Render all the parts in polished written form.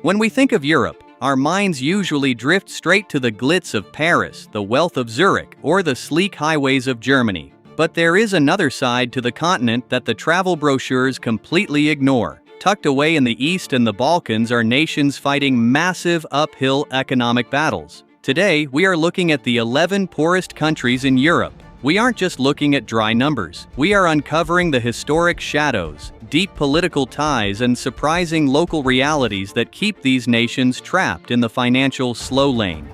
When we think of Europe, our minds usually drift straight to the glitz of Paris, the wealth of Zurich, or the sleek highways of Germany. But there is another side to the continent that the travel brochures completely ignore. Tucked away in the east and the Balkans are nations fighting massive uphill economic battles. Today, we are looking at the 11 poorest countries in Europe. We aren't just looking at dry numbers. We are uncovering the historic shadows, deep political ties, and surprising local realities that keep these nations trapped in the financial slow lane.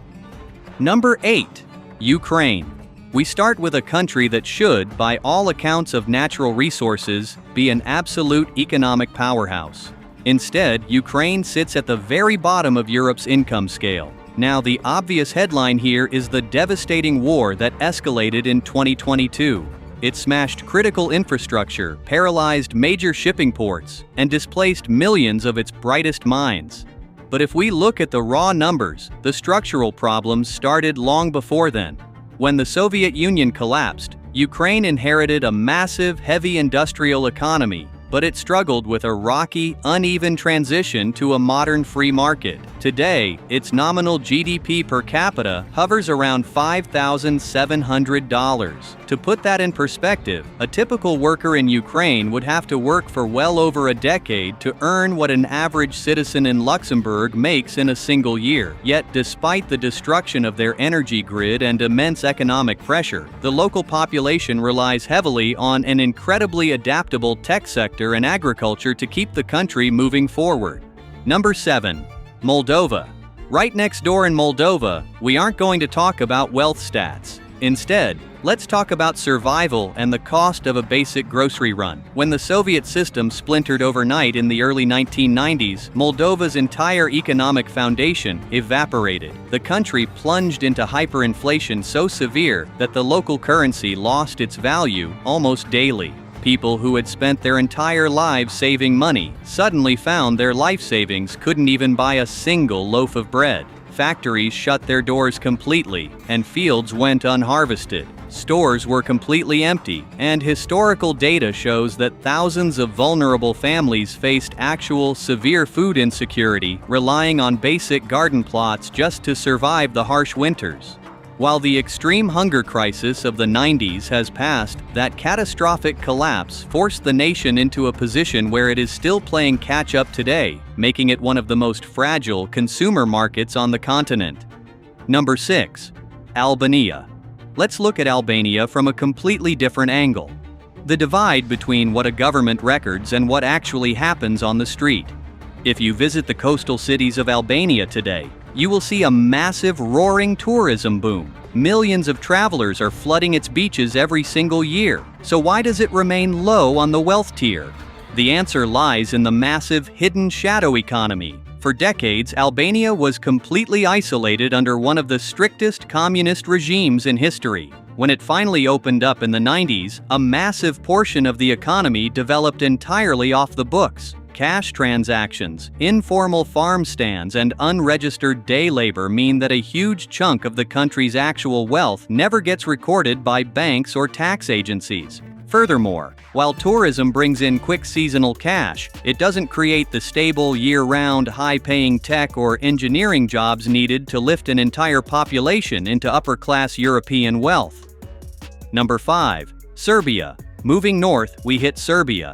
Number 8. Ukraine. We start with a country that should, by all accounts of natural resources, be an absolute economic powerhouse. Instead, Ukraine sits at the very bottom of Europe's income scale. Now, the obvious headline here is the devastating war that escalated in 2022. It smashed critical infrastructure, paralyzed major shipping ports, and displaced millions of its brightest minds. But if we look at the raw numbers, the structural problems started long before then. When the Soviet Union collapsed, Ukraine inherited a massive, heavy industrial economy, but it struggled with a rocky, uneven transition to a modern free market. Today, its nominal GDP per capita hovers around $5,700. To put that in perspective, a typical worker in Ukraine would have to work for well over a decade to earn what an average citizen in Luxembourg makes in a single year. Yet, despite the destruction of their energy grid and immense economic pressure, the local population relies heavily on an incredibly adaptable tech sector and agriculture to keep the country moving forward. Number 7. Moldova. Right next door in Moldova, we aren't going to talk about wealth stats. Instead, let's talk about survival and the cost of a basic grocery run. When the Soviet system splintered overnight in the early 1990s, Moldova's entire economic foundation evaporated. The country plunged into hyperinflation so severe that the local currency lost its value almost daily. People who had spent their entire lives saving money suddenly found their life savings couldn't even buy a single loaf of bread. Factories shut their doors completely, and fields went unharvested. Stores were completely empty, and historical data shows that thousands of vulnerable families faced actual severe food insecurity, relying on basic garden plots just to survive the harsh winters. While the extreme hunger crisis of the 90s has passed, that catastrophic collapse forced the nation into a position where it is still playing catch-up today, making it one of the most fragile consumer markets on the continent. Number 6. Albania. Let's look at Albania from a completely different angle. The divide between what a government records and what actually happens on the street. If you visit the coastal cities of Albania today, you will see a massive, roaring tourism boom. Millions of travelers are flooding its beaches every single year. So why does it remain low on the wealth tier? The answer lies in the massive, hidden shadow economy. For decades, Albania was completely isolated under one of the strictest communist regimes in history. When it finally opened up in the 90s, a massive portion of the economy developed entirely off the books. Cash transactions, informal farm stands, and unregistered day labor mean that a huge chunk of the country's actual wealth never gets recorded by banks or tax agencies. Furthermore, while tourism brings in quick seasonal cash, it doesn't create the stable, year-round, high-paying tech or engineering jobs needed to lift an entire population into upper-class European wealth. Number 5. Serbia. Moving north, we hit Serbia.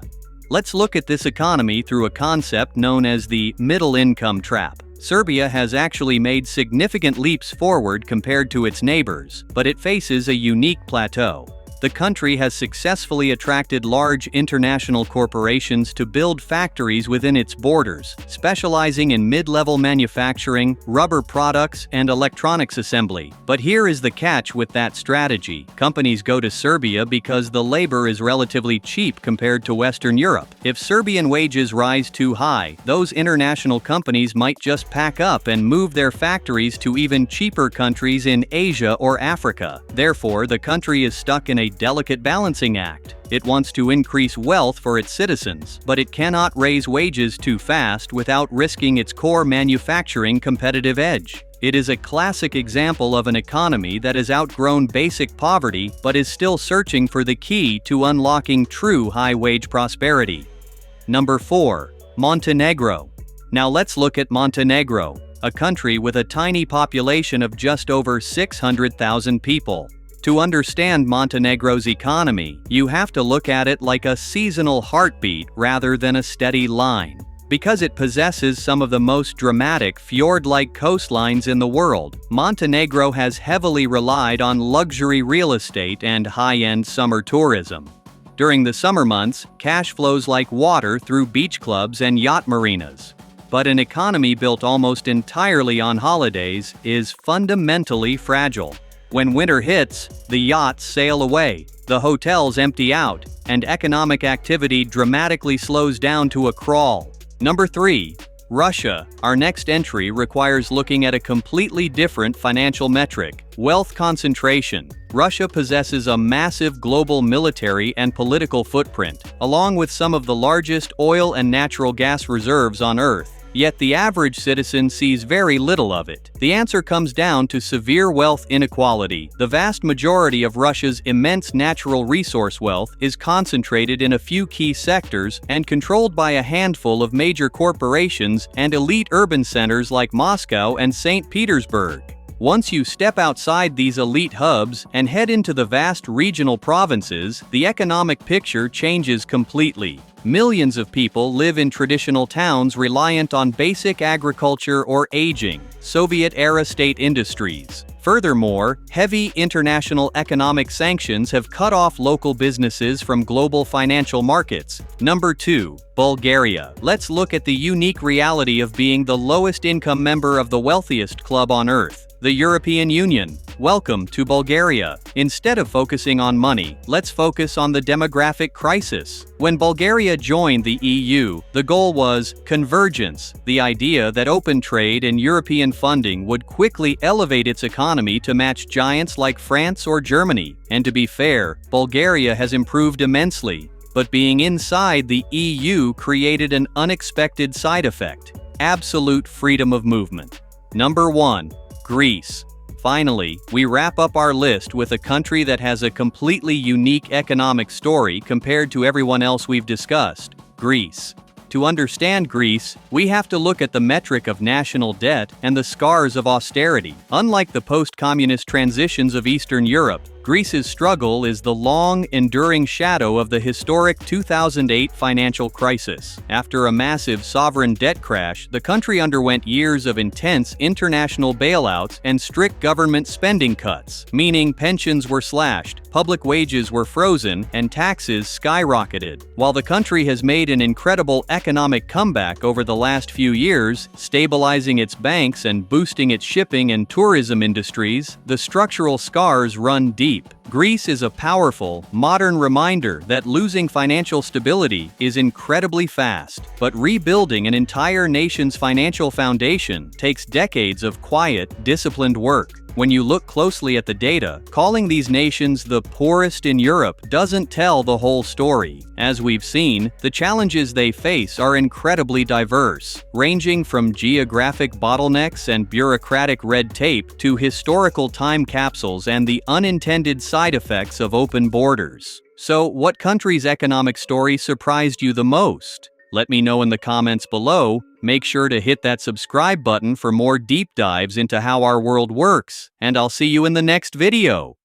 Let's look at this economy through a concept known as the middle income trap. Serbia has actually made significant leaps forward compared to its neighbors, but it faces a unique plateau. The country has successfully attracted large international corporations to build factories within its borders, specializing in mid-level manufacturing, rubber products, and electronics assembly. But here is the catch with that strategy. Companies go to Serbia because the labor is relatively cheap compared to Western Europe. If Serbian wages rise too high, those international companies might just pack up and move their factories to even cheaper countries in Asia or Africa. Therefore, the country is stuck in a delicate balancing act. It wants to increase wealth for its citizens, but it cannot raise wages too fast without risking its core manufacturing competitive edge. It is a classic example of an economy that has outgrown basic poverty but is still searching for the key to unlocking true high-wage prosperity. Number 4. Montenegro. Now let's look at Montenegro, a country with a tiny population of just over 600,000 people. To understand Montenegro's economy, you have to look at it like a seasonal heartbeat rather than a steady line. Because it possesses some of the most dramatic fjord-like coastlines in the world, Montenegro has heavily relied on luxury real estate and high-end summer tourism. During the summer months, cash flows like water through beach clubs and yacht marinas. But an economy built almost entirely on holidays is fundamentally fragile. When winter hits, the yachts sail away, the hotels empty out, and economic activity dramatically slows down to a crawl. Number 3. Russia. Our next entry requires looking at a completely different financial metric: wealth concentration. Russia possesses a massive global military and political footprint, along with some of the largest oil and natural gas reserves on Earth. Yet the average citizen sees very little of it. The answer comes down to severe wealth inequality. The vast majority of Russia's immense natural resource wealth is concentrated in a few key sectors and controlled by a handful of major corporations and elite urban centers like Moscow and St. Petersburg. Once you step outside these elite hubs and head into the vast regional provinces, the economic picture changes completely. Millions of people live in traditional towns reliant on basic agriculture or aging, Soviet-era state industries. Furthermore, heavy international economic sanctions have cut off local businesses from global financial markets. Number 2. Bulgaria. Let's look at the unique reality of being the lowest income member of the wealthiest club on Earth, the European Union. Welcome to Bulgaria. Instead of focusing on money, let's focus on the demographic crisis. When Bulgaria joined the EU, the goal was convergence, the idea that open trade and European funding would quickly elevate its economy to match giants like France or Germany. And to be fair, Bulgaria has improved immensely. But being inside the EU created an unexpected side effect: absolute freedom of movement. Number 1. Greece. Finally, we wrap up our list with a country that has a completely unique economic story compared to everyone else we've discussed: Greece. To understand Greece, we have to look at the metric of national debt and the scars of austerity. Unlike the post-communist transitions of Eastern Europe, Greece's struggle is the long, enduring shadow of the historic 2008 financial crisis. After a massive sovereign debt crash, the country underwent years of intense international bailouts and strict government spending cuts, meaning pensions were slashed, public wages were frozen, and taxes skyrocketed. While the country has made an incredible economic comeback over the last few years, stabilizing its banks and boosting its shipping and tourism industries, the structural scars run deep. Greece is a powerful, modern reminder that losing financial stability is incredibly fast, but rebuilding an entire nation's financial foundation takes decades of quiet, disciplined work. When you look closely at the data, calling these nations the poorest in Europe doesn't tell the whole story. As we've seen, the challenges they face are incredibly diverse, ranging from geographic bottlenecks and bureaucratic red tape to historical time capsules and the unintended side effects of open borders. So, what country's economic story surprised you the most? Let me know in the comments below. Make sure to hit that subscribe button for more deep dives into how our world works, and I'll see you in the next video.